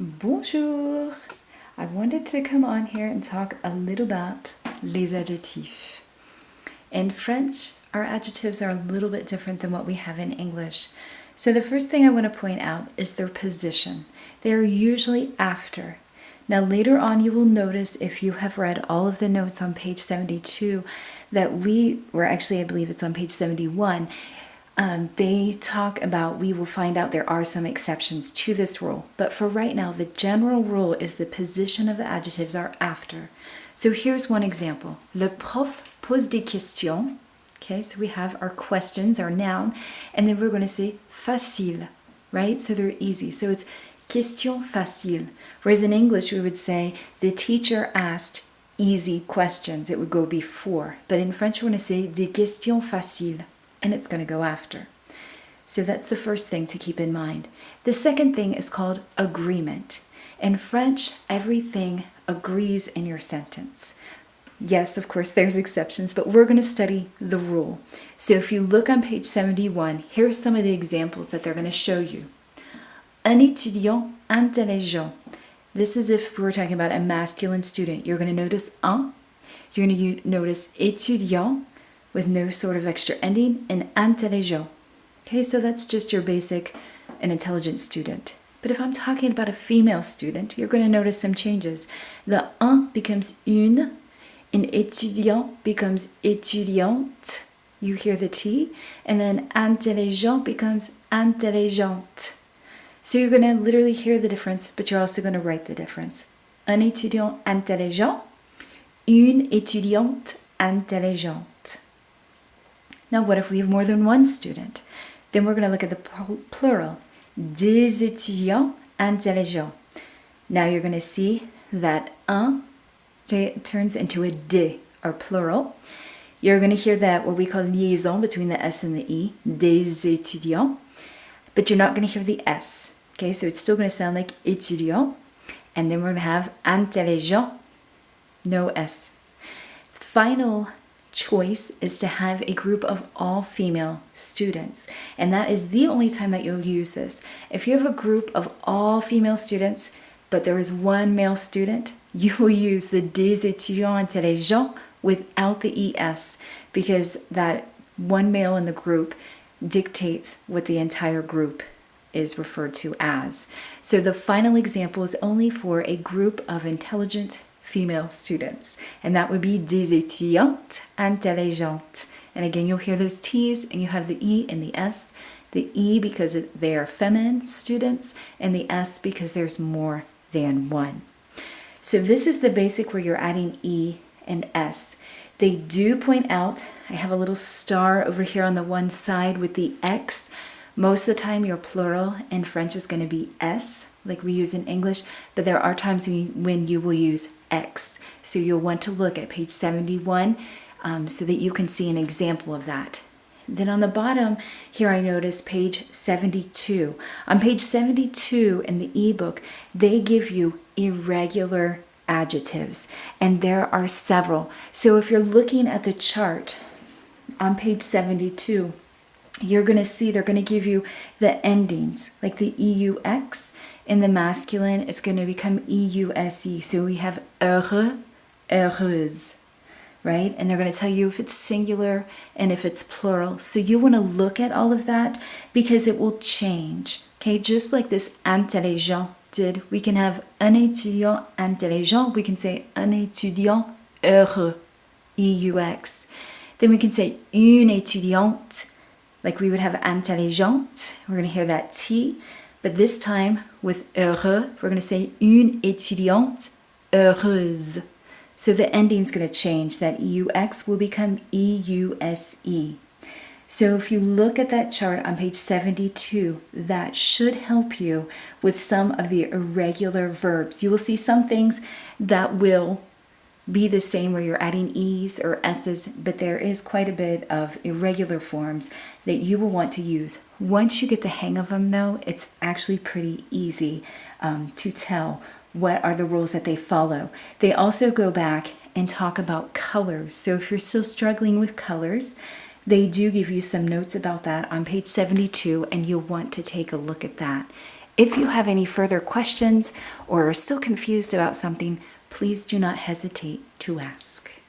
Bonjour! I wanted to come on here and talk a little about les adjectifs. In French, our adjectives are a little bit different than what we have in English. So the first thing I want to point out is their position. They are usually after. Now later on you will notice, if you have read all of the notes on page 72, that I believe it's on page 71, they talk about, we will find out there are some exceptions to this rule. But for right now, the general rule is the position of the adjectives are after. So here's one example. Le prof pose des questions. Okay, so we have our questions, our noun, and then we're going to say facile, right? So they're easy. So it's question facile. Whereas in English, we would say the teacher asked easy questions. It would go before. But in French, we're going to say des questions faciles, and it's going to go after. So that's the first thing to keep in mind. The second thing is called agreement. In French, everything agrees in your sentence. Yes, of course, there's exceptions, but we're going to study the rule. So if you look on page 71, here's some of the examples that they're going to show you. Un étudiant intelligent. This is if we're talking about a masculine student. You're going to notice un. You're going to notice étudiant with no sort of extra ending, and intelligent. Okay, so that's just your basic, an intelligent student. But if I'm talking about a female student, you're going to notice some changes. The un becomes une, and étudiant becomes étudiante. You hear the T, and then intelligent becomes intelligente. So you're going to literally hear the difference, but you're also going to write the difference. Un étudiant intelligent, une étudiante intelligente. Now, what if we have more than one student? Then we're going to look at the plural. Des étudiants intelligents. Now you're going to see that un turns into a de, or plural. You're going to hear that what we call liaison between the S and the E, des étudiants. But you're not going to hear the S. Okay, so it's still going to sound like étudiant. And then we're going to have intelligent, no S. Final choice is to have a group of all female students, and that is the only time that you'll use this. If you have a group of all female students but there is one male student, you will use the des étudiants intelligents without the ES, because that one male in the group dictates what the entire group is referred to as. So the final example is only for a group of intelligent female students, and that would be des étudiantes intelligentes. And again, you'll hear those T's, and you have the E and the S. The E because they are feminine students, and the S because there's more than one. So this is the basic where you're adding E and S. They do point out, I have a little star over here on the one side with the X. Most of the time your plural in French is going to be S, like we use in English, but there are times when you will use X. So you'll want to look at page 71 so that you can see an example of that. Then on the bottom here I notice page 72. On page 72 in the ebook, they give you irregular adjectives, and there are several. So if you're looking at the chart on page 72, you're going to see they're going to give you the endings, like the EUX. In the masculine, it's going to become EUSE. So we have heureux, heureuse, right? And they're going to tell you if it's singular and if it's plural. So you want to look at all of that because it will change. Okay, just like this intelligent did, we can have un étudiant intelligent. We can say un étudiant heureux, EUX. Then we can say une étudiante, like we would have intelligente. We're going to hear that T. But this time with heureux, we're going to say une étudiante heureuse. So the ending's going to change. That EUX will become EUSE. So if you look at that chart on page 72, that should help you with some of the irregular verbs. You will see some things that will be the same where you're adding E's or S's, but there is quite a bit of irregular forms that you will want to use. Once you get the hang of them though, it's actually pretty easy to tell what are the rules that they follow. They also go back and talk about colors. So if you're still struggling with colors, they do give you some notes about that on page 72, and you'll want to take a look at that. If you have any further questions or are still confused about something, please do not hesitate to ask.